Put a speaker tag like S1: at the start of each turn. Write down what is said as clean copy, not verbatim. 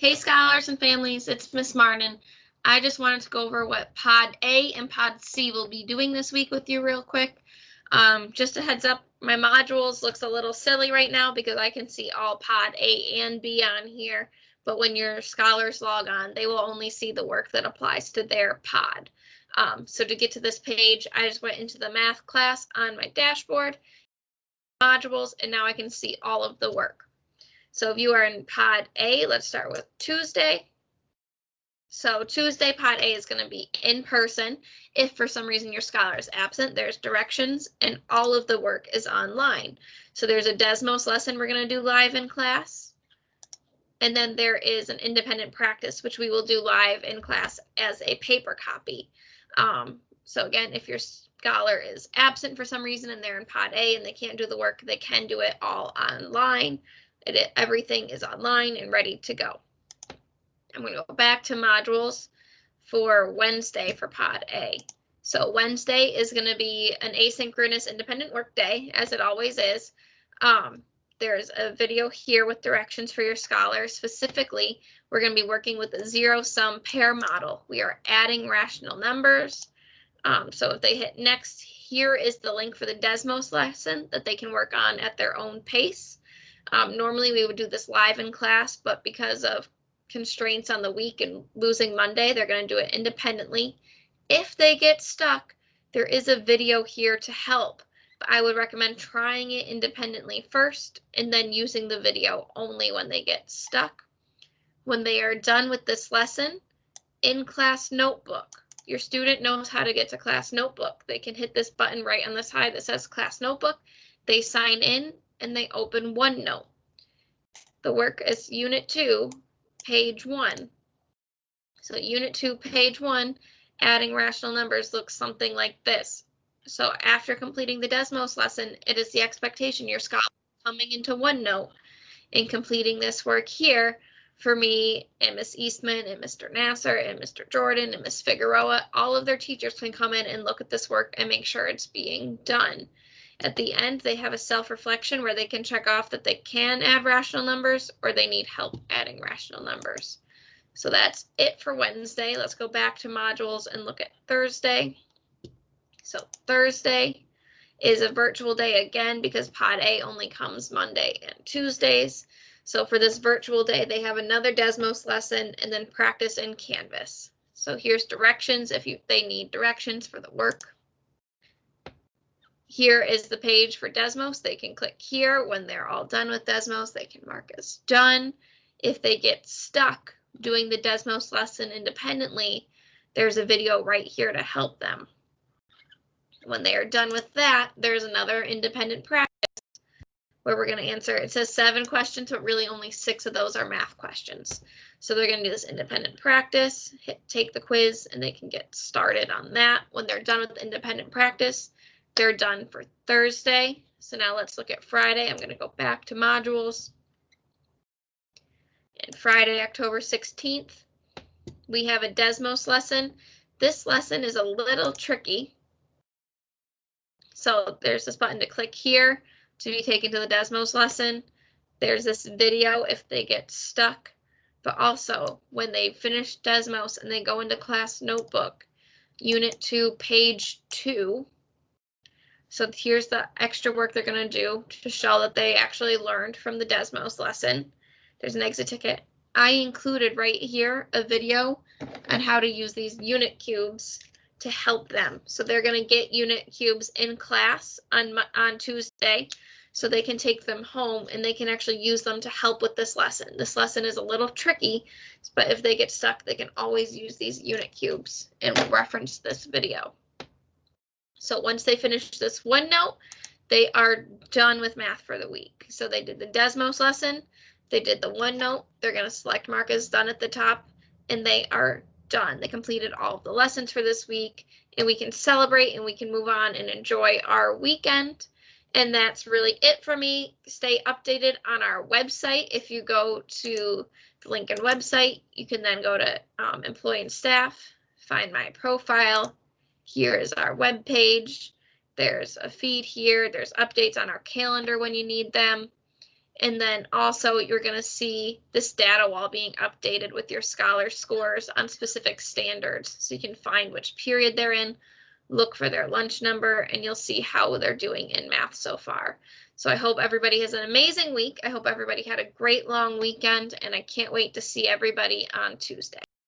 S1: Hey scholars and families, it's Miss Marnon. I just wanted to go over what Pod A and Pod C will be doing this week with you real quick. Just a heads up, my modules looks a little silly right now because I can see all Pod A and B on here, but when your scholars log on, they will only see the work that applies to their pod. So to get to this page, I just went into the math class on my dashboard, modules, and now I can see all of the work. So if you are in Pod A, let's start with Tuesday. So Tuesday, Pod A is going to be in person. If for some reason your scholar is absent, there's directions and all of the work is online. So there's a Desmos lesson we're going to do live in class. And then there is an independent practice, which we will do live in class as a paper copy. So again, if your scholar is absent for some reason and they're in Pod A and they can't do the work, they can do it all online. Everything is online and ready to go. I'm going to go back to modules for Wednesday for Pod A. So Wednesday is going to be an asynchronous independent work day, as it always is. There's a video here with directions for your scholars. Specifically, we're going to be working with a zero-sum pair model. We are adding rational numbers. So if they hit next, here is the link for the Desmos lesson that they can work on at their own pace. Normally we would do this live in class, but because of constraints on the week and losing Monday, they're going to do it independently. If they get stuck, there is a video here to help, but I would recommend trying it independently first and then using the video only when they get stuck. When they are done with this lesson, in class notebook, your student knows how to get to class notebook. They can hit this button right on the side that says class notebook. They sign in and they open OneNote. The work is Unit 2, page 1. So Unit 2, page 1, adding rational numbers looks something like this. So after completing the Desmos lesson, it is the expectation your scholar is coming into OneNote and completing this work here for me and Miss Eastman and Mr. Nasser and Mr. Jordan and Miss Figueroa. All of their teachers can come in and look at this work and make sure it's being done. At the end, they have a self-reflection where they can check off that they can add rational numbers or they need help adding rational numbers. So that's it for Wednesday. Let's go back to modules and look at Thursday. So Thursday is a virtual day again because Pod A only comes Monday and Tuesdays. So for this virtual day, they have another Desmos lesson and then practice in Canvas. So here's directions if they need directions for the work. Here is the page for Desmos. They can click here. When they're all done with Desmos, they can mark as done. If they get stuck doing the Desmos lesson independently, there's a video right here to help them. When they are done with that, there's another independent practice where we're going to answer. It says 7 questions, but really only 6 of those are math questions. So they're going to do this independent practice, take the quiz, and they can get started on that. When they're done with independent practice, they're done for Thursday. So now let's look at Friday. I'm going to go back to modules. And Friday, October 16th, we have a Desmos lesson. This lesson is a little tricky. So there's this button to click here to be taken to the Desmos lesson. There's this video if they get stuck, but also when they finish Desmos and they go into class notebook, Unit 2, page 2. So here's the extra work they're going to do to show that they actually learned from the Desmos lesson. There's an exit ticket. I included right here a video on how to use these unit cubes to help them. So they're going to get unit cubes in class on Tuesday so they can take them home and they can actually use them to help with this lesson. This lesson is a little tricky, but if they get stuck, they can always use these unit cubes and reference this video. So once they finish this OneNote, they are done with math for the week. So they did the Desmos lesson, they did the OneNote, they're going to select mark as done at the top, and they are done. They completed all of the lessons for this week, and we can celebrate and we can move on and enjoy our weekend. And that's really it for me. Stay updated on our website. If you go to the Lincoln website, you can then go to employee and staff, find my profile. Here is our web page. There's a feed here. There's updates on our calendar when you need them. And then also you're going to see this data wall being updated with your scholar scores on specific standards. So you can find which period they're in, look for their lunch number, and you'll see how they're doing in math so far. So I hope everybody has an amazing week. I hope everybody had a great long weekend, and I can't wait to see everybody on Tuesday.